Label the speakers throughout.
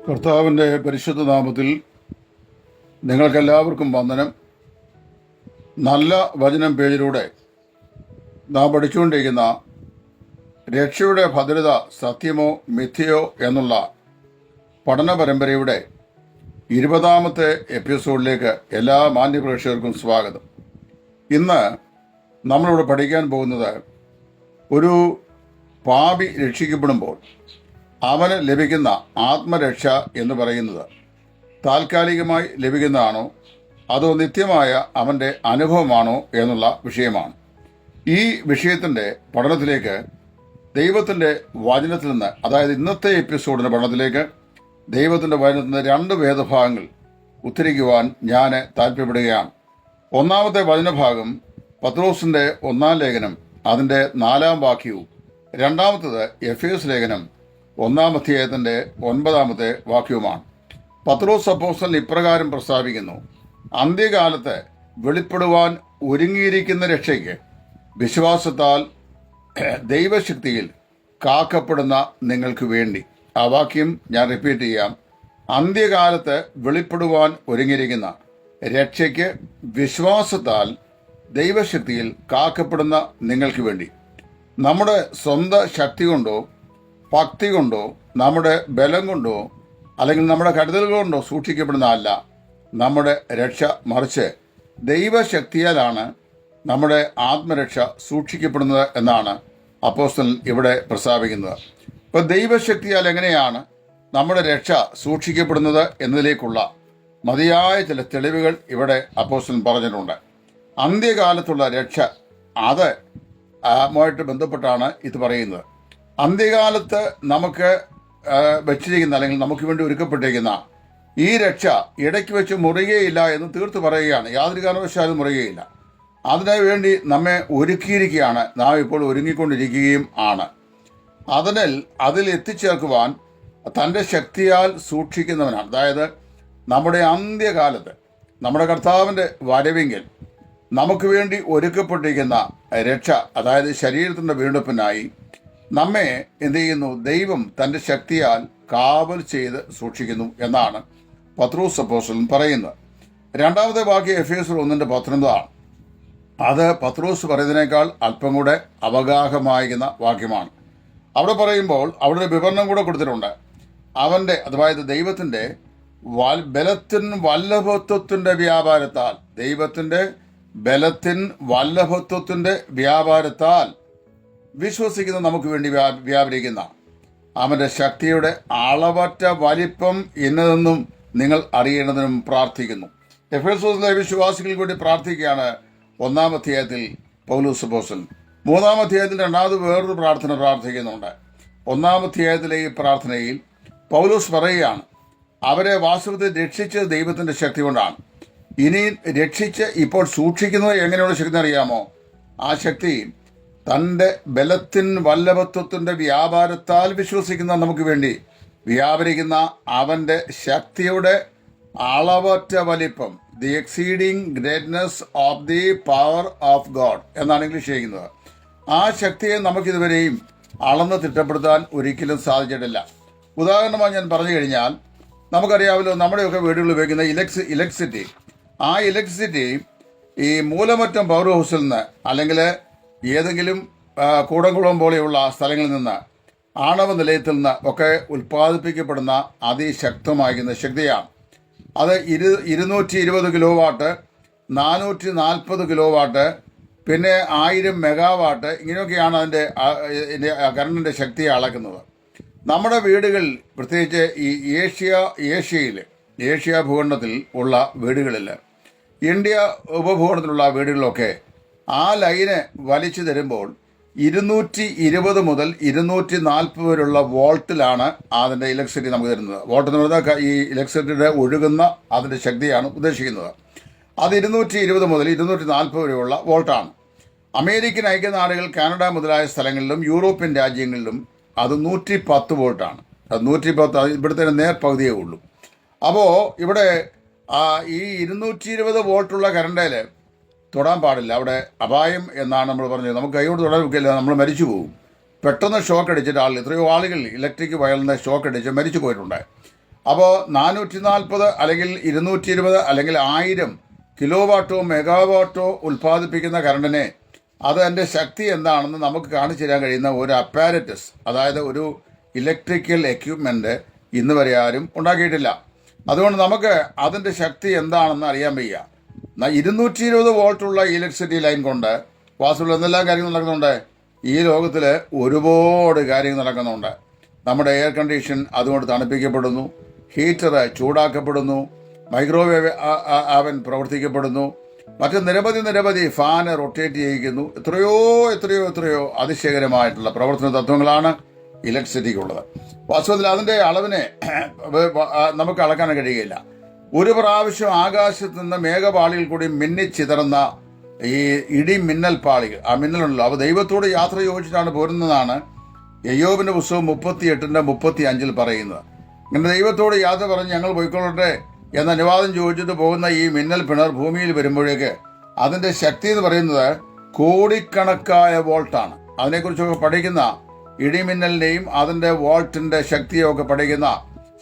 Speaker 1: കർത്താവിൻ്റെ പരിശുദ്ധ നാമത്തിൽ നിങ്ങൾക്കെല്ലാവർക്കും വന്ദനം. നല്ല വചനം പേജിലൂടെ നാം പഠിച്ചുകൊണ്ടിരിക്കുന്ന രക്ഷയുടെ ഭദ്രത സത്യമോ മിഥ്യയോ എന്നുള്ള പഠന പരമ്പരയുടെ 20ാമത്തെ എപ്പിസോഡിലേക്ക് എല്ലാ മാന്യപ്രേക്ഷകർക്കും സ്വാഗതം. ഇന്ന് നമ്മളിവിടെ പഠിക്കാൻ പോകുന്നത് ഒരു പാപി രക്ഷിക്കപ്പെടുമ്പോൾ അവന് ലഭിക്കുന്ന ആത്മരക്ഷ എന്ന് പറയുന്നത് താൽക്കാലികമായി ലഭിക്കുന്നതാണോ അതോ നിത്യമായ അവൻ്റെ അനുഭവമാണോ എന്നുള്ള വിഷയമാണ്. ഈ വിഷയത്തിൻ്റെ പഠനത്തിലേക്ക് ദൈവത്തിൻ്റെ വചനത്തിൽ നിന്ന്, അതായത് ഇന്നത്തെ എപ്പിസോഡിൻ്റെ പഠനത്തിലേക്ക് ദൈവത്തിൻ്റെ വചനത്തിൽ നിന്ന് 2 വേദഭാഗങ്ങൾ ഉദ്ധരിക്കുവാൻ ഞാൻ താല്പര്യപ്പെടുകയാണ്. ഒന്നാമത്തെ വചനഭാഗം പത്രോസിൻ്റെ 1-ാം ലേഖനം അതിൻ്റെ 4-ാം വാക്യവും, രണ്ടാമത്തേത് എഫേസ് ലേഖനം 1-ാം അധ്യായത്തിൻ്റെ 9-ാമത്തെ വാക്യവുമാണ്. പത്രോസ് അപ്പോസ്തലൻ ഇപ്രകാരം പ്രസ്താവിക്കുന്നു: അന്ത്യകാലത്ത് വെളിപ്പെടുവാൻ ഒരുങ്ങിയിരിക്കുന്ന രക്ഷയ്ക്ക് വിശ്വാസത്താൽ ദൈവശക്തിയിൽ കാക്കപ്പെടുന്ന നിങ്ങൾക്ക് വേണ്ടി. ആ വാക്യം ഞാൻ റിപ്പീറ്റ് ചെയ്യാം. അന്ത്യകാലത്ത് വെളിപ്പെടുവാൻ ഒരുങ്ങിയിരിക്കുന്ന രക്ഷയ്ക്ക് വിശ്വാസത്താൽ ദൈവശക്തിയിൽ കാക്കപ്പെടുന്ന നിങ്ങൾക്ക് വേണ്ടി. നമ്മുടെ സ്വന്തം ശക്തി കൊണ്ടോ ഭക്തി കൊണ്ടോ നമ്മുടെ ബലം കൊണ്ടോ അല്ലെങ്കിൽ നമ്മുടെ കരുതലുകൾ കൊണ്ടോ സൂക്ഷിക്കപ്പെടുന്ന അല്ല നമ്മുടെ രക്ഷ, മറിച്ച് ദൈവശക്തിയാലാണ് നമ്മുടെ ആത്മരക്ഷ സൂക്ഷിക്കപ്പെടുന്നത് എന്നാണ് അപ്പോസ്തലൻ ഇവിടെ പ്രസ്താവിക്കുന്നത്. ഇപ്പോൾ ദൈവശക്തിയാൽ എങ്ങനെയാണ് നമ്മുടെ രക്ഷ സൂക്ഷിക്കപ്പെടുന്നത് എന്നതിലേക്കുള്ള മതിയായ ചില തെളിവുകൾ ഇവിടെ അപ്പോസ്തലൻ പറഞ്ഞിട്ടുണ്ട്. അന്ത്യകാലത്തുള്ള രക്ഷ, അത് ആയിട്ട് ബന്ധപ്പെട്ടാണ് ഇത് പറയുന്നത്. അന്ത്യകാലത്ത് നമുക്ക് വെച്ചിരിക്കുന്ന അല്ലെങ്കിൽ നമുക്ക് വേണ്ടി ഒരുക്കപ്പെട്ടിരിക്കുന്ന ഈ രക്ഷ ഇടയ്ക്ക് വെച്ച് മുറിയുകയില്ല എന്ന് തീർത്ത് പറയുകയാണ്. യാതൊരു കാരണവശാലും മുറിയുകയില്ല. അതിനു വേണ്ടി നമ്മെ ഒരുക്കിയിരിക്കുകയാണ്. നാം ഇപ്പോൾ ഒരുങ്ങിക്കൊണ്ടിരിക്കുകയും ആണ്. അതിൽ എത്തിച്ചേർക്കുവാൻ തൻ്റെ ശക്തിയാൽ സൂക്ഷിക്കുന്നവനാണ്. അതായത് നമ്മുടെ അന്ത്യകാലത്ത് നമ്മുടെ കർത്താവിൻ്റെ വരവെങ്കിൽ നമുക്ക് വേണ്ടി ഒരുക്കപ്പെട്ടിരിക്കുന്ന രക്ഷ, അതായത് ശരീരത്തിൻ്റെ വീണ്ടെടുപ്പിനായി നമ്മെ എന്ത് ചെയ്യുന്നു? ദൈവം തൻ്റെ ശക്തിയാൽ കാവൽ ചെയ്ത് സൂക്ഷിക്കുന്നു എന്നാണ് പത്രോസ് അപ്പോസ്തലൻ പറയുന്നത്. രണ്ടാമത്തെ വാക്യം എഫേസ്യർ 1:19 ആണ്. അത് പത്രോസ് പറയുന്നതിനേക്കാൾ അല്പം കൂടെ അവഗാഹമായിരിക്കുന്ന വാക്യമാണ്. അവിടെ പറയുമ്പോൾ അവിടെ ഒരു വിവരണം കൂടെ കൊടുത്തിട്ടുണ്ട്. അവൻ്റെ, അതായത് ദൈവത്തിൻ്റെ ബലത്തിൻ വല്ലഭത്വത്തിൻ്റെ വ്യാപാരത്താൽ, ദൈവത്തിൻ്റെ ബലത്തിൻ വല്ലഭത്വത്തിൻ്റെ വ്യാപാരത്താൽ വിശ്വസിക്കുന്ന നമുക്ക് വേണ്ടി വ്യാപരിക്കുന്ന അവൻ്റെ ശക്തിയുടെ അളവറ്റ വലിപ്പം എന്നതെന്നും നിങ്ങൾ അറിയേണ്ടതിനും പ്രാർത്ഥിക്കുന്നു. എഫേസോസിലെ വിശ്വാസികൾക്ക് വേണ്ടി പ്രാർത്ഥിക്കുകയാണ് 1-ാം അധ്യായത്തിൽ പൗലോസ് അപ്പോസ്തലൻ. 3-ാം അധ്യായത്തിൽ രണ്ടാമത് വേറൊരു പ്രാർത്ഥന പ്രാർത്ഥിക്കുന്നുണ്ട്. 1-ാം അധ്യായത്തിലെ ഈ പ്രാർത്ഥനയിൽ പൗലോസ് പറയുകയാണ്, അവരെ വാസ്തവത്തിൽ രക്ഷിച്ചത് ദൈവത്തിൻ്റെ ശക്തി കൊണ്ടാണ്. ഇനി രക്ഷിച്ച് ഇപ്പോൾ സൂക്ഷിക്കുന്നത് എങ്ങനെയുള്ള ശക്തി അറിയാമോ? ആ ശക്തി തൻ്റെ ബലത്തിൻ വല്ലഭത്വത്തിൻ്റെ വ്യാപാരത്താൽ വിശ്വസിക്കുന്ന നമുക്ക് വേണ്ടി വ്യാപരിക്കുന്ന അവൻ്റെ ശക്തിയുടെ അളവറ്റ വലിപ്പം, the exceeding greatness of the power of God എന്നാണ് ഇംഗ്ലീഷ് ചെയ്യുന്നത്. ആ ശക്തിയെ നമുക്കിതുവരെയും അളന്ന് തിട്ടപ്പെടുത്താൻ ഒരിക്കലും സാധിച്ചിട്ടില്ല. ഉദാഹരണമായി ഞാൻ പറഞ്ഞു കഴിഞ്ഞാൽ, നമുക്കറിയാമല്ലോ, നമ്മുടെയൊക്കെ വീടുകളിൽ ഉപയോഗിക്കുന്ന ഇലക്ട്രിസിറ്റി, ആ ഇലക്ട്രിസിറ്റി ഈ മൂലമറ്റം പവർ ഹൗസിൽ നിന്ന് അല്ലെങ്കിൽ ഏതെങ്കിലും കൂടംകുളം പോലെയുള്ള സ്ഥലങ്ങളിൽ നിന്ന്, ആണവ നിലയത്തിൽ നിന്ന് ഒക്കെ ഉൽപ്പാദിപ്പിക്കപ്പെടുന്ന അതിശക്തമായിരിക്കുന്ന ശക്തിയാണ്. അത് 220 കിലോ വാട്ട്, 440 കിലോ വാട്ട്, പിന്നെ 1000 മെഗാവാട്ട്, ഇങ്ങനെയൊക്കെയാണ് അതിൻ്റെ കറണ്ടിൻ്റെ ശക്തിയെ അളക്കുന്നത്. നമ്മുടെ വീടുകളിൽ, പ്രത്യേകിച്ച് ഈ ഏഷ്യ ഭൂഖണ്ഡത്തിൽ ഉള്ള വീടുകളിൽ, ഇന്ത്യ ഉപഭൂഖണ്ഡത്തിലുള്ള വീടുകളിലൊക്കെ ആ ലൈന് വലിച്ചു തരുമ്പോൾ 220 മുതൽ 240 വരെയുള്ള വോൾട്ടിലാണ് അതിൻ്റെ ഇലക്ട്രിസിറ്റി നമുക്ക് തരുന്നത്. വോൾട്ട് എന്ന് പറയുന്നത് ഈ ഇലക്ട്രിസിറ്റിയുടെ ഒഴുകുന്ന അതിൻ്റെ ശക്തിയാണ് ഉദ്ദേശിക്കുന്നത്. അത് 220 മുതൽ 240 വരെയുള്ള വോൾട്ടാണ്. അമേരിക്കൻ ഐക്യനാടുകൾ, കാനഡ മുതലായ സ്ഥലങ്ങളിലും യൂറോപ്യൻ രാജ്യങ്ങളിലും അത് 110 വോൾട്ടാണ്. അത് 110 ഇവിടുത്തെ നേർപകുതിയേ ഉള്ളൂ. അപ്പോൾ ഇവിടെ ഈ 220 വോൾട്ടുള്ള കറണ്ടിൽ തൊടാൻ പാടില്ല. അവിടെ അപായം എന്നാണ് നമ്മൾ പറഞ്ഞത്. നമുക്ക് കൈകൊണ്ട് തൊടാൻ ഒക്കില്ല, നമ്മൾ മരിച്ചു പോകും. പെട്ടെന്ന് ഷോക്ക് അടിച്ചിട്ട് എത്രയോ ആളുകൾ ഇലക്ട്രിക് വയറിന് ഷോക്ക് അടിച്ച് മരിച്ചു പോയിട്ടുണ്ട്. അപ്പോൾ 440 അല്ലെങ്കിൽ 220 അല്ലെങ്കിൽ 1000 കിലോ വാട്ടോ മെഗാവാട്ടോ ഉൽപ്പാദിപ്പിക്കുന്ന കറണ്ടിനെ അത് അതിൻ്റെ ശക്തി എന്താണെന്ന് നമുക്ക് കാണിച്ചു തരാൻ കഴിയുന്ന ഒരു അപ്പാരറ്റസ്, അതായത് ഒരു ഇലക്ട്രിക്കൽ എക്യുപ്മെൻ്റ് ഇന്ന് വരെ ആരും ഉണ്ടാക്കിയിട്ടില്ല. അതുകൊണ്ട് നമുക്ക് അതിൻ്റെ ശക്തി എന്താണെന്ന് അറിയാൻ വയ്യ. 220 വോൾട്ടുള്ള ഇലക്ട്രിസിറ്റി ലൈൻ കൊണ്ട് വാസ്തുവിൽ എന്തെല്ലാം കാര്യങ്ങൾ നടക്കുന്നുണ്ട്? ഈ ലോകത്തിൽ ഒരുപാട് കാര്യങ്ങൾ നടക്കുന്നുണ്ട്. നമ്മുടെ എയർ കണ്ടീഷൻ അതുകൊണ്ട് തണുപ്പിക്കപ്പെടുന്നു, ഹീറ്റർ ചൂടാക്കപ്പെടുന്നു, മൈക്രോവേവ് അവൻ പ്രവർത്തിക്കപ്പെടുന്നു, മറ്റ് നിരവധി ഫാന് റൊട്ടേറ്റ് ചെയ്യിക്കുന്നു. എത്രയോ അതിശയകരമായിട്ടുള്ള പ്രവർത്തന തത്വങ്ങളാണ് ഇലക്ട്രിസിറ്റിക്കുള്ളത്. വാസ്തവത്തിൽ അതിൻ്റെ അളവിനെ നമുക്ക് അളക്കാൻ കഴിയുകയില്ല. ഒരു പ്രാവശ്യം ആകാശത്ത് നിന്ന് മേഘപാളികൾ കൂടി മിന്നിച്ചിതറുന്ന ഈ ഇടി മിന്നൽ പാളികൾ, ആ മിന്നലുണ്ടല്ലോ, അവ ദൈവത്തോട് യാത്ര ചോദിച്ചിട്ടാണ് പോരുന്നതാണ് യോബിന്റെ പുസ്തകം 38:35 പറയുന്നത്. ഇങ്ങനെ ദൈവത്തോട് യാത്ര പറഞ്ഞ് ഞങ്ങൾ പോയിക്കൊള്ളട്ടെ എന്ന അനുവാദം ചോദിച്ചിട്ട് പോകുന്ന ഈ മിന്നൽ പിണർ ഭൂമിയിൽ വരുമ്പോഴേക്ക് അതിന്റെ ശക്തി എന്ന് പറയുന്നത് കോടിക്കണക്കായ വോൾട്ടാണ്. അതിനെക്കുറിച്ചൊക്കെ പഠിക്കുന്ന ഇടിമിന്നലിന്റെയും അതിന്റെ വോൾട്ടിന്റെ ശക്തിയൊക്കെ പഠിക്കുന്ന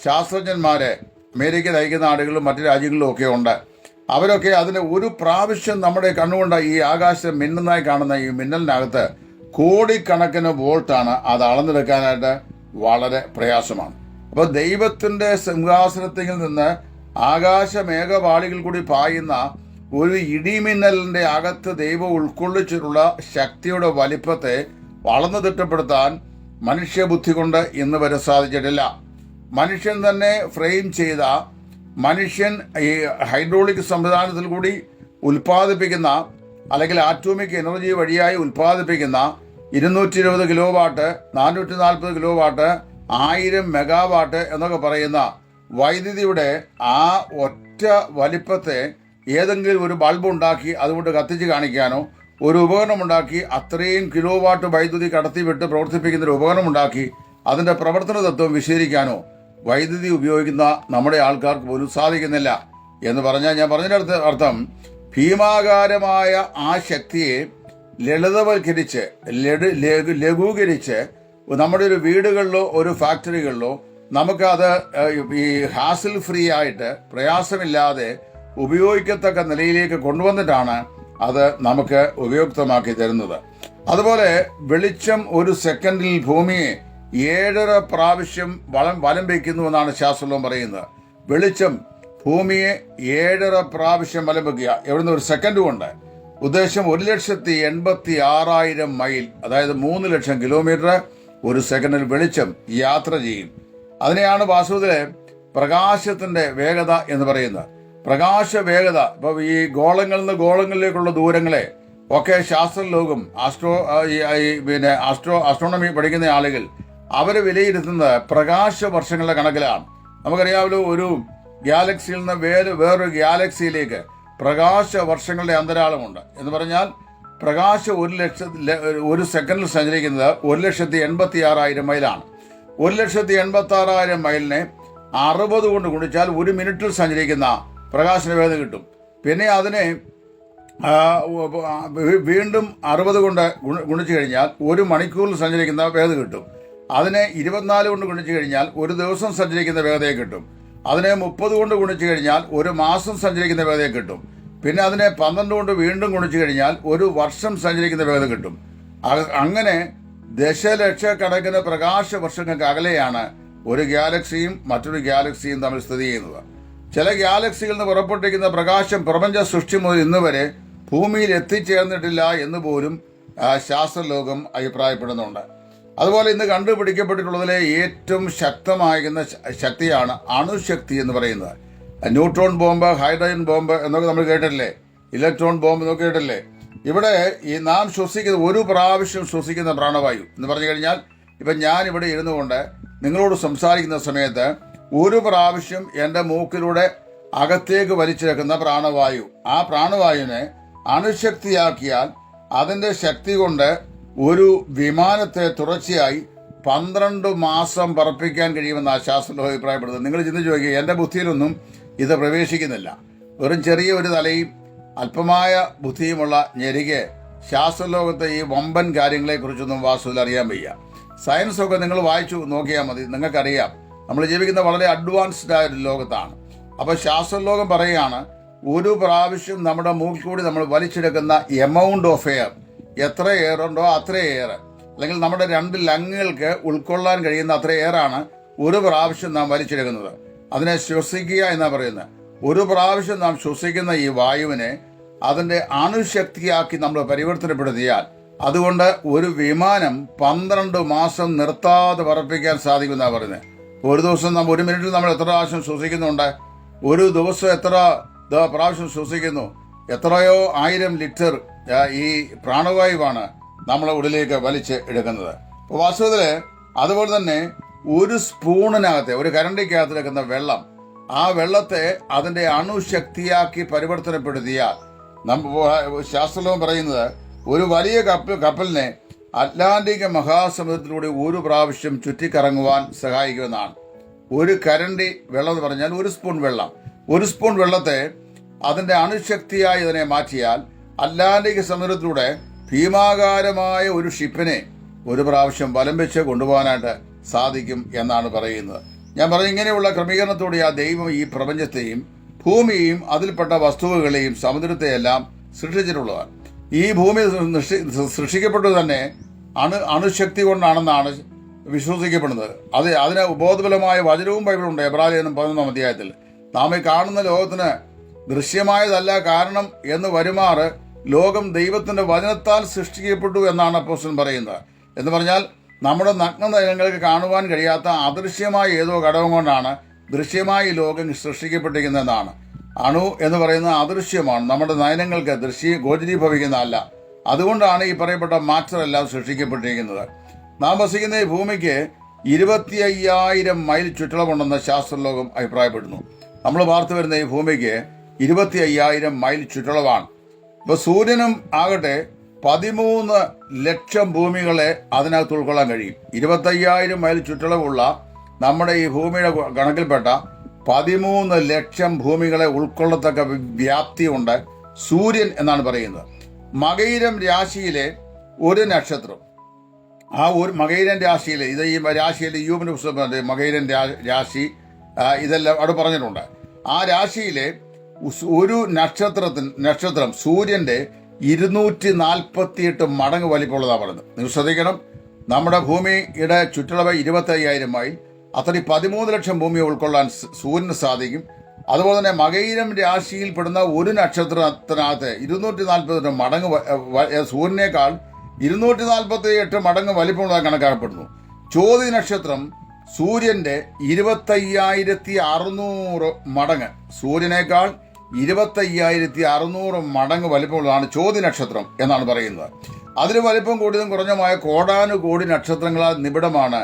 Speaker 1: ശാസ്ത്രജ്ഞന്മാരെ അമേരിക്ക നയിക്കുന്ന നാടുകളിലും മറ്റു രാജ്യങ്ങളിലും ഒക്കെ ഉണ്ട്. അവരൊക്കെ അതിന് ഒരു പ്രാവശ്യം നമ്മുടെ കണ്ണുകൊണ്ട് ഈ ആകാശം മിന്നുന്നതായി കാണുന്ന ഈ മിന്നലിനകത്ത് കോടിക്കണക്കിന് വോൾട്ടാണ്. അത് അളന്നെടുക്കാനായിട്ട് വളരെ പ്രയാസമാണ്. അപ്പോൾ ദൈവത്തിന്റെ സിംഹാസനത്തിൽ നിന്ന് ആകാശ മേഘപാളികൾ കൂടി പായുന്ന ഒരു ഇടിമിന്നലിന്റെ അകത്ത് ദൈവം ഉൾക്കൊള്ളിച്ചിട്ടുള്ള ശക്തിയുടെ വലിപ്പത്തെ വളർന്നു തിട്ടപ്പെടുത്താൻ മനുഷ്യബുദ്ധി കൊണ്ട് ഇന്ന് വരെ സാധിച്ചിട്ടില്ല. മനുഷ്യൻ തന്നെ ഫ്രെയിം ചെയ്ത, മനുഷ്യൻ ഈ ഹൈഡ്രോളിക് സംവിധാനത്തിൽ കൂടി ഉൽപ്പാദിപ്പിക്കുന്ന അല്ലെങ്കിൽ ആറ്റോമിക് എനർജി വഴിയായി ഉൽപ്പാദിപ്പിക്കുന്ന 220 kilo watt, 440 kilo watt, 1000 megawatt എന്നൊക്കെ പറയുന്ന വൈദ്യുതിയുടെ ആ ഒറ്റ വലിപ്പത്തെ ഏതെങ്കിലും ഒരു ബൾബ് ഉണ്ടാക്കി അതുകൊണ്ട് കത്തിച്ച് കാണിക്കാനോ, ഒരു ഉപകരണം ഉണ്ടാക്കി അത്രയും കിലോ വാട്ട് വൈദ്യുതി കടത്തിവിട്ട് പ്രവർത്തിപ്പിക്കുന്ന ഒരു ഉപകരണം ഉണ്ടാക്കി അതിൻ്റെ പ്രവർത്തന തത്വം വിശദീകരിക്കാനോ വൈദ്യുതി ഉപയോഗിക്കുന്ന നമ്മുടെ ആൾക്കാർക്ക് പോലും സാധിക്കുന്നില്ല. എന്ന് പറഞ്ഞാൽ ഞാൻ പറഞ്ഞതിൻ്റെ അർത്ഥം ഭീമാകാരമായ ആ ശക്തിയെ ലളിതവൽക്കരിച്ച് ലഘൂകരിച്ച് നമ്മുടെ ഒരു വീടുകളിലോ ഒരു ഫാക്ടറികളിലോ നമുക്കത് ഈ ഹാസിൽ ഫ്രീ ആയിട്ട് പ്രയാസമില്ലാതെ ഉപയോഗിക്കത്തക്ക നിലയിലേക്ക് കൊണ്ടുവന്നിട്ടാണ് അത് നമുക്ക് ഉപയുക്തമാക്കി തരുന്നത്. അതുപോലെ വെളിച്ചം ഒരു സെക്കൻഡിൽ ഭൂമിയെ 7.5 പ്രാവശ്യം വലം വയ്ക്കുന്നു എന്നാണ് ശാസ്ത്രം പറയുന്നത്. വെളിച്ചം ഭൂമിയെ 7.5 പ്രാവശ്യം വലം വയ്ക്കുക. എവിടുന്ന്? ഒരു സെക്കൻഡ് കൊണ്ട്. ഉദ്ദേശം 1,86,000 മൈൽ, അതായത് 3 ലക്ഷം കിലോമീറ്റർ ഒരു സെക്കൻഡിൽ വെളിച്ചം യാത്ര ചെയ്യും. അതിനെയാണ് വാസ്തവത്തിലെ പ്രകാശത്തിന്റെ വേഗത എന്ന് പറയുന്നത്. പ്രകാശ വേഗത ഇപ്പൊ ഈ ഗോളങ്ങളിൽ നിന്ന് ഗോളങ്ങളിലേക്കുള്ള ദൂരങ്ങളെ ഒക്കെ ശാസ്ത്രലോകം ആസ്ട്രോണമി പഠിക്കുന്ന ആളുകൾ അവര് വിലയിരുത്തുന്നത് പ്രകാശ വർഷങ്ങളുടെ കണക്കിലാണ്. നമുക്കറിയാമല്ലോ, ഒരു ഗാലക്സിയിൽ നിന്ന് വേറൊരു ഗാലക്സിയിലേക്ക് പ്രകാശ വർഷങ്ങളുടെ അന്തരാളമുണ്ട്. എന്ന് പറഞ്ഞാൽ പ്രകാശം 1 സെക്കൻഡിൽ സഞ്ചരിക്കുന്നത് 1,86,000 മൈലാണ്. 1,86,000 മൈലിനെ 60 കൊണ്ട് ഗുണിച്ചാൽ 1 മിനിറ്റിൽ സഞ്ചരിക്കുന്ന പ്രകാശന വേഗത കിട്ടും. പിന്നെ അതിനെ വീണ്ടും 60 കൊണ്ട് ഗുണിച്ചു കഴിഞ്ഞാൽ 1 മണിക്കൂറിൽ സഞ്ചരിക്കുന്ന വേഗത കിട്ടും. അതിനെ 24 കൊണ്ട് ഗുണിച്ചു കഴിഞ്ഞാൽ 1 ദിവസം സഞ്ചരിക്കുന്ന വേഗതയെ കിട്ടും. അതിനെ 30 കൊണ്ട് ഗുണിച്ചു കഴിഞ്ഞാൽ 1 മാസം സഞ്ചരിക്കുന്ന വേഗതയെ കിട്ടും. പിന്നെ അതിനെ 12 കൊണ്ട് വീണ്ടും ഗുണിച്ചു കഴിഞ്ഞാൽ 1 വർഷം സഞ്ചരിക്കുന്ന വേഗത കിട്ടും. അങ്ങനെ ദശലക്ഷക്കണക്കിന് പ്രകാശ വർഷങ്ങൾക്ക് അകലെയാണ് ഒരു ഗാലക്സിയും മറ്റൊരു ഗാലക്സിയും തമ്മിൽ സ്ഥിതി ചെയ്യുന്നത്. ചില ഗാലക്സികളിൽ നിന്ന് പുറപ്പെട്ടിരിക്കുന്ന പ്രകാശം പ്രപഞ്ച സൃഷ്ടി മുതൽ ഇന്ന് വരെ ഭൂമിയിൽ എത്തിച്ചേർന്നിട്ടില്ല എന്ന് പോലും ശാസ്ത്രലോകം അഭിപ്രായപ്പെടുന്നുണ്ട്. അതുപോലെ ഇന്ന് കണ്ടുപിടിക്കപ്പെട്ടിട്ടുള്ളതിലെ ഏറ്റവും ശക്തമാകുന്ന ശക്തിയാണ് അണുശക്തി എന്ന് പറയുന്നത്. ന്യൂട്രോൺ ബോംബ്, ഹൈഡ്രജൻ ബോംബ് എന്നൊക്കെ നമ്മൾ കേട്ടിട്ടില്ലേ, ഇലക്ട്രോൺ ബോംബ് എന്നൊക്കെ കേട്ടില്ലേ. ഇവിടെ ഈ നാം ശ്വസിക്കുന്ന ഒരു പ്രാവശ്യം ശ്വസിക്കുന്ന പ്രാണവായു എന്ന് പറഞ്ഞു കഴിഞ്ഞാൽ, ഇപ്പം ഞാൻ ഇവിടെ ഇരുന്നു കൊണ്ട് നിങ്ങളോട് സംസാരിക്കുന്ന സമയത്ത് ഒരു പ്രാവശ്യം എൻ്റെ മൂക്കിലൂടെ അകത്തേക്ക് വലിച്ചിറക്കുന്ന പ്രാണവായു, ആ പ്രാണവായുവിനെ അണുശക്തിയാക്കിയാൽ അതിൻ്റെ ശക്തി കൊണ്ട് ഒരു വിമാനത്തെ തുടർച്ചയായി 12 മാസം പറപ്പിക്കാൻ കഴിയുമെന്ന് ശാസ്ത്രലോകം അഭിപ്രായപ്പെടുന്നത്. നിങ്ങൾ ചിന്തിച്ചു നോക്കി, എൻ്റെ ബുദ്ധിയിലൊന്നും ഇത് പ്രവേശിക്കുന്നില്ല. വെറും ചെറിയ ഒരു തലയും അല്പമായ ബുദ്ധിയുമുള്ള ഞെരികെ ശാസ്ത്രലോകത്തെ ഈ വമ്പൻ കാര്യങ്ങളെക്കുറിച്ചൊന്നും വാസ്തുവിൽ അറിയാൻ വയ്യ. സയൻസൊക്കെ നിങ്ങൾ വായിച്ചു നോക്കിയാൽ മതി, നിങ്ങൾക്കറിയാം നമ്മൾ ജീവിക്കുന്ന വളരെ അഡ്വാൻസ്ഡ് ആയ ഒരു ലോകത്താണ്. അപ്പോൾ ശാസ്ത്രലോകം പറയുകയാണ്, ഒരു പ്രാവശ്യം നമ്മുടെ മൂക്കിൽ കൂടി നമ്മൾ വലിച്ചെടുക്കുന്ന എമൗണ്ട് ഓഫ് എയർ, എത്ര എയർ ഉണ്ടോ അത്ര എയർ, അല്ലെങ്കിൽ നമ്മുടെ 2 ലങ്ങുകൾക്ക് ഉൾക്കൊള്ളാൻ കഴിയുന്ന അത്ര എയറാണ് ഒരു പ്രാവശ്യം നാം വലിച്ചെടുക്കുന്നത്. അതിനെ ശ്വസിക്കുക എന്നാണ് പറയുന്നത്. ഒരു പ്രാവശ്യം നാം ശ്വസിക്കുന്ന ഈ വായുവിനെ അതിൻ്റെ അണുശക്തിയാക്കി നമ്മൾ പരിവർത്തനപ്പെടുത്തിയാൽ അതുകൊണ്ട് ഒരു വിമാനം 12 മാസം നിർത്താതെ പറപ്പിക്കാൻ സാധിക്കുമെന്നാണ് പറയുന്നത്. ഒരു ദിവസം നാം 1 മിനിറ്റിൽ നമ്മൾ എത്ര പ്രാവശ്യം ശ്വസിക്കുന്നുണ്ട്? ഒരു ദിവസം എത്ര പ്രാവശ്യം ശ്വസിക്കുന്നു? എത്രയോ 1000 ലിറ്റർ ഈ പ്രാണവായുവാണ് നമ്മളെ ഉള്ളിലേക്ക് വലിച്ച് എടുക്കുന്നത്. അപ്പോൾ വാസ്തവത്തിൽ അതുപോലെ തന്നെ ഒരു സ്പൂണിനകത്തെ, ഒരു കരണ്ടിക്കകത്ത് എടുക്കുന്ന വെള്ളം, ആ വെള്ളത്തെ അതിൻ്റെ അണുശക്തിയാക്കി പരിവർത്തനപ്പെടുത്തിയാൽ ശാസ്ത്രലോകം പറയുന്നത് ഒരു വലിയ കപ്പലിനെ അറ്റ്ലാന്റിക് മഹാസമുദ്രത്തിലൂടെ ഒരു പ്രാവശ്യം ചുറ്റിക്കറങ്ങുവാൻ സഹായിക്കുമെന്നാണ്. ഒരു കരണ്ടി വെള്ളം എന്ന് പറഞ്ഞാൽ 1 സ്പൂൺ വെള്ളം. 1 സ്പൂൺ വെള്ളത്തെ അതിൻ്റെ അണുശക്തിയായി ഇതിനെ മാറ്റിയാൽ അറ്റ്ലാന്റിക് സമുദ്രത്തിലൂടെ ഭീമാകാരമായ ഒരു ഷിപ്പിനെ ഒരു പ്രാവശ്യം വലം വെച്ച് കൊണ്ടുപോകാനായിട്ട് സാധിക്കും എന്നാണ് പറയുന്നത്. ഞാൻ പറഞ്ഞു, ഇങ്ങനെയുള്ള ക്രമീകരണത്തോടെ ആ ദൈവം ഈ പ്രപഞ്ചത്തെയും ഭൂമിയെയും അതിൽപ്പെട്ട വസ്തുവകളെയും സമുദ്രത്തെയെല്ലാം സൃഷ്ടിച്ചിട്ടുള്ളതാണ്. ഈ ഭൂമി സൃഷ്ടിക്കപ്പെട്ടു തന്നെ അണുശക്തി കൊണ്ടാണെന്നാണ് വിശ്വസിക്കപ്പെടുന്നത്. അതിന് ബോധബലമായ വചനവും ബൈബിളുണ്ട്. എബ്രായലേഖനം 11-ാം അധ്യായത്തിൽ നാം ഈ കാണുന്ന ലോകത്തിന് ദൃശ്യമായതല്ല കാരണം എന്ന് വരുമാറ് ലോകം ദൈവത്തിന്റെ വചനത്താൽ സൃഷ്ടിക്കപ്പെട്ടു എന്നാണ് അപ്പോസ്തലൻ പറയുന്നത്. എന്ന് പറഞ്ഞാൽ നമ്മുടെ നഗ്നനയനങ്ങൾക്ക് കാണുവാൻ കഴിയാത്ത അദൃശ്യമായ ഏതോ ഘടകം കൊണ്ടാണ് ദൃശ്യമായ ലോകം സൃഷ്ടിക്കപ്പെട്ടിരിക്കുന്നതെന്നാണ്. അണു എന്ന് പറയുന്നത് അദൃശ്യമാണ്, നമ്മുടെ നയനങ്ങൾക്ക് ഗോചരീഭവിക്കുന്നതല്ല. അതുകൊണ്ടാണ് ഈ പറയപ്പെട്ട മാറ്റർ എല്ലാം സൃഷ്ടിക്കപ്പെട്ടിരിക്കുന്നത്. നാം വസിക്കുന്ന ഈ ഭൂമിക്ക് 25,000 മൈൽ ചുറ്റളവുണ്ടെന്ന് ശാസ്ത്രലോകം അഭിപ്രായപ്പെടുന്നു. നമ്മൾ പാർത്തു വരുന്ന ഈ ഭൂമിക്ക് 25,000 മൈൽ ചുറ്റളവാണ്. ഇപ്പോൾ സൂര്യനും ആകട്ടെ 13 ലക്ഷം ഭൂമികളെ അതിനകത്ത് ഉൾക്കൊള്ളാൻ കഴിയും. 25,000 മൈൽ ചുറ്റളവുള്ള നമ്മുടെ ഈ ഭൂമിയുടെ കണക്കിൽപ്പെട്ട 13 ലക്ഷം ഭൂമികളെ ഉൾക്കൊള്ളത്തക്ക വ്യാപ്തിയുണ്ട് സൂര്യൻ എന്നാണ് പറയുന്നത്. മകയിരം രാശിയിലെ ഒരു നക്ഷത്രം, ആ ഒരു മകയിരൻ രാശിയിലെ ഈ രാശിയിൽ യൂബിന്റെ പുസ്തകം മകയിരൻ ഇതെല്ലാം അവിടെ പറഞ്ഞിട്ടുണ്ട്. ആ രാശിയിലെ ഒരു നക്ഷത്രം സൂര്യന്റെ 248 മടങ്ങ് വലിപ്പമുള്ളതാണ് പറയുന്നത്. നിങ്ങൾ ശ്രദ്ധിക്കണം, നമ്മുടെ ഭൂമിയുടെ ചുറ്റളവ് 25,000 മൈൽ, അത്രയും 13 ലക്ഷം ഭൂമിയെ ഉൾക്കൊള്ളാൻ സൂര്യന് സാധിക്കും. അതുപോലെ തന്നെ മകയിരം രാശിയിൽപ്പെടുന്ന ഒരു നക്ഷത്രത്തിനകത്ത് 248 മടങ്ങ് സൂര്യനേക്കാൾ 248 മടങ്ങ് വലിപ്പമുള്ളതായി കണക്കാക്കപ്പെടുന്നു. ചോതി നക്ഷത്രം സൂര്യന്റെ 25,600 മടങ്ങ്, സൂര്യനേക്കാൾ 25,600 മടങ്ങ് വലിപ്പമുള്ളതാണ് ചോതി നക്ഷത്രം എന്നാണ് പറയുന്നത്. അതിന് വലിപ്പം കൂടിയതും കുറഞ്ഞുമായ കോടാനുകോടി നക്ഷത്രങ്ങളാൽ നിബിഡമാണ്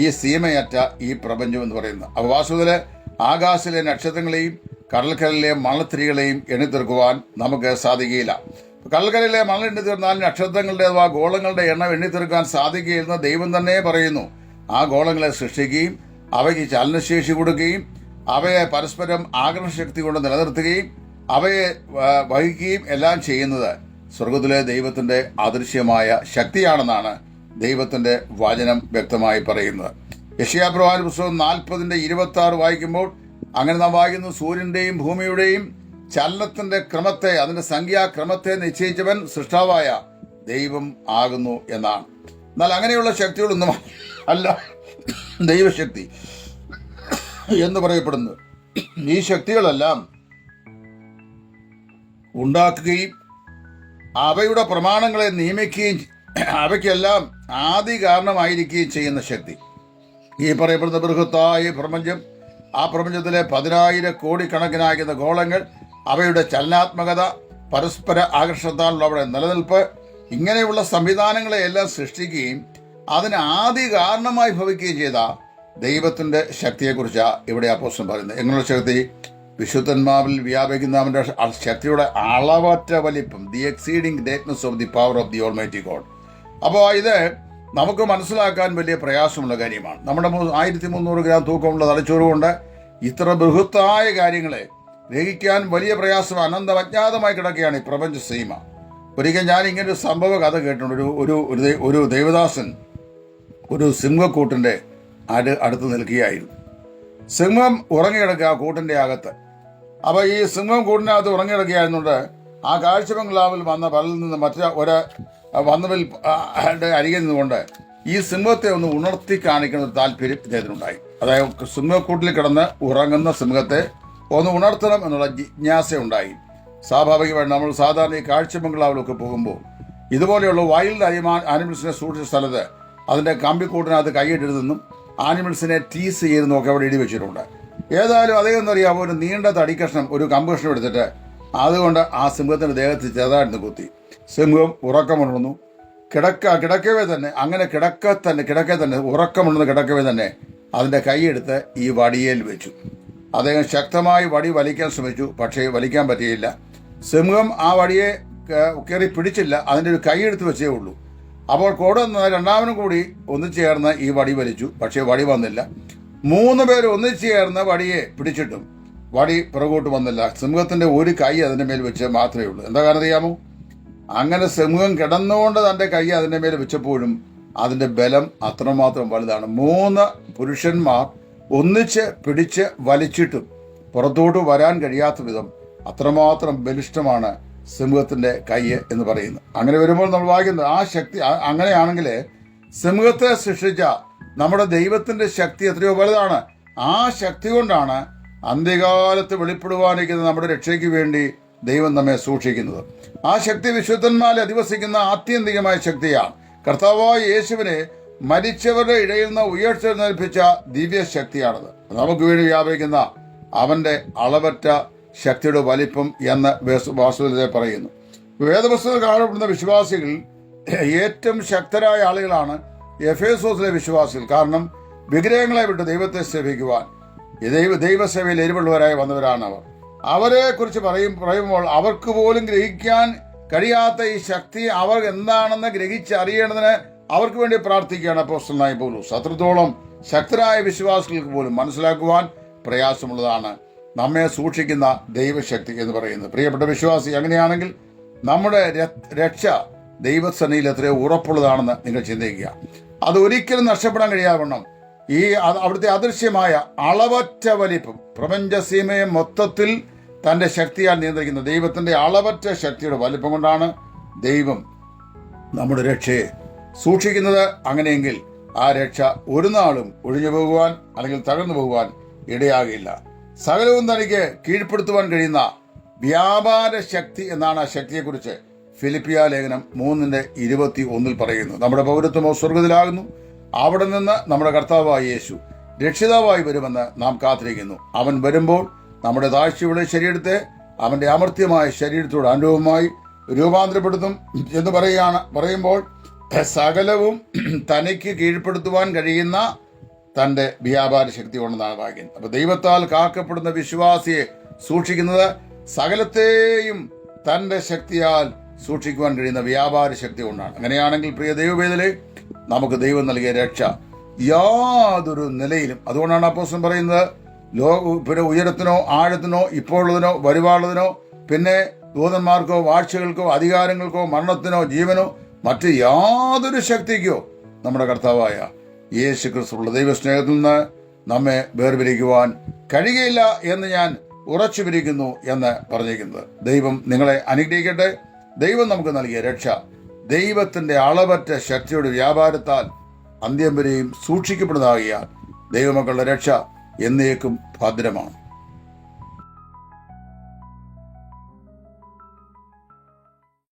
Speaker 1: ഈ സീമയറ്റ ഈ പ്രപഞ്ചം എന്ന് പറയുന്നത്. അപ്പോൾ വാസ്തവത്തില് ആകാശത്തിലെ നക്ഷത്രങ്ങളെയും കടൽക്കരയിലെ മണൽത്തിരികളെയും എണ്ണിത്തീർക്കുവാൻ നമുക്ക് സാധിക്കുകയില്ല. കടൽക്കരയിലെ മണൽ എണ്ണിത്തീർന്നാൽ നക്ഷത്രങ്ങളുടെ അഥവാ ഗോളങ്ങളുടെ എണ്ണം എണ്ണിത്തീർക്കാൻ സാധിക്കുകയില്ലെന്ന് ദൈവം തന്നെ പറയുന്നു. ആ ഗോളങ്ങളെ സൃഷ്ടിക്കുകയും അവയ്ക്ക് ചലനശേഷി കൊടുക്കുകയും അവയെ പരസ്പരം ആകർഷണശക്തി കൊണ്ട് നിലനിർത്തുകയും അവയെ വഹിക്കുകയും എല്ലാം ചെയ്യുന്നത് സ്വർഗത്തിലെ ദൈവത്തിന്റെ അദൃശ്യമായ ശക്തിയാണെന്നാണ് ദൈവത്തിന്റെ വചനം വ്യക്തമായി പറയുന്നത്. യെശയ്യാപ്രവാചക പുസ്തകം 40:26 വായിക്കുമ്പോൾ അങ്ങനെ നാം വായിക്കുന്നു, സൂര്യന്റെയും ഭൂമിയുടെയും ചലനത്തിന്റെ ക്രമത്തെ, അതിന്റെ സംഖ്യാക്രമത്തെ നിശ്ചയിച്ചവൻ സൃഷ്ടാവായ ദൈവം ആകുന്നു എന്നാണ്. എന്നാൽ അങ്ങനെയുള്ള ശക്തികളൊന്നും അല്ല ദൈവശക്തി എന്ന് പറയപ്പെടുന്നു. ഈ ശക്തികളെല്ലാം ഉണ്ടാക്കുകയും അവയുടെ പ്രമാണങ്ങളെ നിയമിക്കുകയും അവയ്ക്കെല്ലാം ആദി കാരണമായിരിക്കുകയും ചെയ്യുന്ന ശക്തി. ഈ പറയപ്പെടുന്ന ബൃഹത്തായ പ്രപഞ്ചം, ആ പ്രപഞ്ചത്തിലെ 10,000 കോടിക്കണക്കിനാകുന്ന ഗോളങ്ങൾ, അവയുടെ ചലനാത്മകത, പരസ്പര ആകർഷണത്താലുള്ള അവിടെ നിലനിൽപ്പ്, ഇങ്ങനെയുള്ള സംവിധാനങ്ങളെ എല്ലാം സൃഷ്ടിക്കുകയും അതിന് ആദി കാരണമായി ഭവിക്കുകയും ചെയ്ത ദൈവത്തിന്റെ ശക്തിയെക്കുറിച്ചാണ് ഇവിടെ അപ്പോസ്തലൻ പറയുന്നത്. എങ്ങനെയുള്ള ശക്തി? വിശുദ്ധന്മാരിൽ വ്യാപിക്കുന്നവന്റെ ശക്തിയുടെ അളവറ്റ വലിപ്പം, the exceeding greatness of the power of the almighty God. അപ്പോൾ ഇത് നമുക്ക് മനസ്സിലാക്കാൻ വലിയ പ്രയാസമുള്ള കാര്യമാണ്. നമ്മുടെ 1300 ഗ്രാം തൂക്കമുള്ള തലച്ചോറുകൊണ്ട് ഇത്ര ബൃഹത്തായ കാര്യങ്ങളെ ഗ്രഹിക്കാൻ വലിയ പ്രയാസം, അനന്തം അജ്ഞാതമായി കിടക്കുകയാണ് ഈ പ്രപഞ്ച സീമ. ഒരിക്കൽ ഞാൻ ഇങ്ങനൊരു സംഭവ കഥ കേട്ടിട്ടുണ്ട്. ഒരു ദേവദാസൻ ഒരു സിംഹക്കൂട്ടിന്റെ അടുത്ത് നിൽക്കുകയായിരുന്നു. സിംഹം ഉറങ്ങിക്കിടക്കുക കൂട്ടിന്റെ അകത്ത്. അപ്പൊ ഈ സിംഹം കൂട്ടിനകത്ത് ഉറങ്ങിക്കിടക്കുകയായിരുന്നുകൊണ്ട് ആ കാഴ്ച ബംഗ്ലാവിൽ വന്ന പലരിൽ നിന്ന് വന്നവൽ അരികിൽ നിന്നുകൊണ്ട് ഈ സിംഹത്തെ ഒന്ന് ഉണർത്തി കാണിക്കുന്ന താല്പര്യം ഇദ്ദേഹത്തിനുണ്ടായി. അതായത് സിംഹക്കൂട്ടിൽ കിടന്ന് ഉറങ്ങുന്ന സിംഹത്തെ ഒന്ന് ഉണർത്തണം എന്നുള്ള ജിജ്ഞാസ ഉണ്ടായി. സ്വാഭാവികമായിട്ട് നമ്മൾ സാധാരണ ഈ കാഴ്ച ബംഗ്ലാവിലൊക്കെ പോകുമ്പോൾ ഇതുപോലെയുള്ള വൈൽഡ് ആനിമൽസിനെ സൂക്ഷിച്ച സ്ഥലത്ത് അതിന്റെ കമ്പിക്കൂട്ടിനകത്ത് കൈയിട്ടിരുന്നും ആനിമൽസിനെ ടീസ് ചെയ്തെന്നും ഒക്കെ അവിടെ എഴുതി വെച്ചിട്ടുണ്ട്. ഏതായാലും അദ്ദേഹം എന്നറിയാമോ, ഒരു നീണ്ട തടിക്കഷ്ണം, ഒരു കമ്പ് കഷ്ണം എടുത്തിട്ട് അതുകൊണ്ട് ആ സിംഹത്തിന്റെ ദേഹത്ത് ചെറുതായിട്ട് കുത്തി. സിംഹം ഉറക്കമുണർന്നു. കിടക്കവേ തന്നെ ഉറക്കമുണ്ടെന്ന് കിടക്കവേ തന്നെ അതിന്റെ കൈയെടുത്ത് ഈ വടിയേൽ വെച്ചു. അദ്ദേഹം ശക്തമായി വടി വലിക്കാൻ ശ്രമിച്ചു, പക്ഷേ വലിക്കാൻ പറ്റിയില്ല. സിംഹം ആ വടിയെ കയറി പിടിച്ചില്ല, അതിന്റെ ഒരു കൈയെടുത്ത് വെച്ചേ ഉള്ളൂ. അപ്പോൾ കൂടെ രണ്ടാമനും കൂടി ഒന്നിച്ചു ചേർന്ന് ഈ വടി വലിച്ചു, പക്ഷേ വടി വന്നില്ല. 3 പേര് ഒന്നിച്ചു ചേർന്ന് വടിയെ പിടിച്ചിട്ടും വടി പുറകോട്ട് വന്നില്ല. സിംഹത്തിന്റെ ഒരു കൈ അതിന്റെ മേൽ വെച്ച് മാത്രമേ ഉള്ളൂ. എന്താ കാരണം അറിയാമോ? അങ്ങനെ സിംഹം കിടന്നുകൊണ്ട് തന്റെ കൈ അതിന്റെ മേൽ വെച്ചപ്പോഴും അതിന്റെ ബലം അത്രമാത്രം വലുതാണ്. 3 പുരുഷന്മാർ ഒന്നിച്ച് പിടിച്ച് വലിച്ചിട്ടും പുറത്തോട്ട് വരാൻ കഴിയാത്ത വിധം അത്രമാത്രം ബലിഷ്ഠമാണ് സിംഹത്തിന്റെ കൈ എന്ന് പറയുന്നത്. അങ്ങനെ വരുമ്പോൾ നമ്മൾ വായിക്കുന്നത് ആ ശക്തി, അങ്ങനെയാണെങ്കിൽ സിംഹത്തെ സൃഷ്ടിച്ച നമ്മുടെ ദൈവത്തിന്റെ ശക്തി എത്രയോ വലുതാണ്. ആ ശക്തി കൊണ്ടാണ് അന്ത്യകാലത്ത് വെളിപ്പെടുവാനിരിക്കുന്ന നമ്മുടെ രക്ഷയ്ക്ക് വേണ്ടി ദൈവം നമ്മെ സൂക്ഷിക്കുന്നത്. ആ ശക്തി വിശുദ്ധന്മാരെ അധിവസിക്കുന്ന ആത്യന്തികമായ ശക്തിയാണ്. കർത്താവായ യേശുവിനെ മരിച്ചവരുടെ ഇടയിൽ നിന്ന് ഉയർത്തെഴുന്നേൽപ്പിച്ച ദിവ്യ ശക്തിയാണത്. നമുക്ക് വേണ്ടി വ്യാപരിക്കുന്ന അവന്റെ അളവറ്റ ശക്തിയുടെ വലിപ്പം എന്ന് വാസ്തുവിനെ പറയുന്നു. വേദപുസ്തകത്തിൽ കാണപ്പെടുന്ന വിശ്വാസികൾ ഏറ്റവും ശക്തരായ ആളുകളാണ് എഫേസോസിലെ വിശ്വാസികൾ. കാരണം വിഗ്രഹങ്ങളെ വിട്ട് ദൈവത്തെ സേവിക്കുവാൻ ദൈവസേവയിൽ എരിവുള്ളവരായി വന്നവരാണ് അവർ. അവരെ കുറിച്ച് പറയുമ്പോൾ അവർക്ക് പോലും ഗ്രഹിക്കാൻ കഴിയാത്ത ഈ ശക്തി അവർ എന്താണെന്ന് ഗ്രഹിച്ചറിയേണ്ടതിന് അവർക്ക് വേണ്ടി പ്രാർത്ഥിക്കുകയാണ് അപ്പോസ്തലനായ പൗലോസ്. അത്രത്തോളം ശക്തരായ വിശ്വാസികൾക്ക് പോലും മനസ്സിലാക്കുവാൻ പ്രയാസമുള്ളതാണ് നമ്മെ സൂക്ഷിക്കുന്ന ദൈവശക്തി എന്ന് പറയുന്നത്. പ്രിയപ്പെട്ട വിശ്വാസി, അങ്ങനെയാണെങ്കിൽ നമ്മുടെ രക്ഷ ദൈവസന്നിധിയിൽ എത്രയോ ഉറപ്പുള്ളതാണെന്ന് നിങ്ങൾ ചിന്തിക്കുക. അത് ഒരിക്കലും നഷ്ടപ്പെടാൻ കഴിയാവണ്ണം ഈ അവിടുത്തെ അദൃശ്യമായ അളവറ്റ വലിപ്പം, പ്രപഞ്ചസീമയെ മൊത്തത്തിൽ തന്റെ ശക്തിയാൽ നിയന്ത്രിക്കുന്ന ദൈവത്തിന്റെ അളവറ്റ ശക്തിയുടെ വലിപ്പം കൊണ്ടാണ് ദൈവം നമ്മുടെ രക്ഷയെ സൂക്ഷിക്കുന്നത്. അങ്ങനെയെങ്കിൽ ആ രക്ഷ ഒരു നാളും ഒഴിഞ്ഞു പോകുവാൻ അല്ലെങ്കിൽ തകർന്നു പോകുവാൻ ഇടയാകില്ല. സകലവും തനിക്ക് കീഴ്പ്പെടുത്തുവാൻ കഴിയുന്ന വ്യാപാര ശക്തി എന്നാണ് ആ ശക്തിയെക്കുറിച്ച് ഫിലിപ്പിയ ലേഖനം 3:21 പറയുന്നു. നമ്മുടെ പൗരത്വമോ സ്വർഗത്തിലാകുന്നു, അവിടെ നിന്ന് നമ്മുടെ കർത്താവായ യേശു രക്ഷിതാവായി വരുമെന്ന് നാം കാത്തിരിക്കുന്നു. അവൻ വരുമ്പോൾ നമ്മുടെ താഴ്ചയുടെ ശരീരത്തെ അവന്റെ അമർത്യമായ ശരീരത്തോട് അനുരൂപമായി രൂപാന്തരപ്പെടുത്തും എന്ന് പറയുമ്പോൾ സകലവും തനിക്ക് കീഴ്പ്പെടുത്തുവാൻ കഴിയുന്ന തന്റെ വ്യാപാര ശക്തി കൊണ്ടെന്നാണ് വാക്യം. അപ്പൊ ദൈവത്താൽ കാക്കപ്പെടുന്ന വിശ്വാസിയെ സൂക്ഷിക്കുന്നത് സകലത്തെയും തന്റെ ശക്തിയാൽ സൂക്ഷിക്കുവാൻ കഴിയുന്ന വ്യാപാര ശക്തി കൊണ്ടാണ്. അങ്ങനെയാണെങ്കിൽ പ്രിയ ദൈവവേദലേ, നമുക്ക് ദൈവം നൽകിയ രക്ഷ യാതൊരു നിലയിലും, അതുകൊണ്ടാണ് അപ്പോസ്തലൻ പറയുന്നത്, പിന്നെ ഉയരത്തിനോ ആഴത്തിനോ ഇപ്പോഴുള്ളതിനോ വരുവാനുള്ളതിനോ പിന്നെ ദൂതന്മാർക്കോ വാഴ്ചകൾക്കോ അധികാരങ്ങൾക്കോ മരണത്തിനോ ജീവനോ മറ്റ് യാതൊരു ശക്തിക്കോ നമ്മുടെ കർത്താവായ യേശു ക്രിസ്തുവിന്റെ ദൈവസ്നേഹത്തിൽ നിന്ന് നമ്മെ വേർപിരിക്കുവാൻ കഴിയുകയില്ല എന്ന് ഞാൻ ഉറച്ചു പിരിക്കുന്നു എന്ന് പറഞ്ഞിരിക്കുന്നത്. ദൈവം നിങ്ങളെ അനുഗ്രഹിക്കട്ടെ. ദൈവം നമുക്ക് നൽകിയ രക്ഷ ദൈവത്തിന്റെ അളവറ്റ ശക്തിയുടെ വ്യാപാരത്താൽ അന്ത്യം വരെയും സൂക്ഷിക്കപ്പെടുന്നതാകിയാൽ ദൈവമക്കളുടെ രക്ഷ എന്നേക്കും ഭദ്രമാണ്.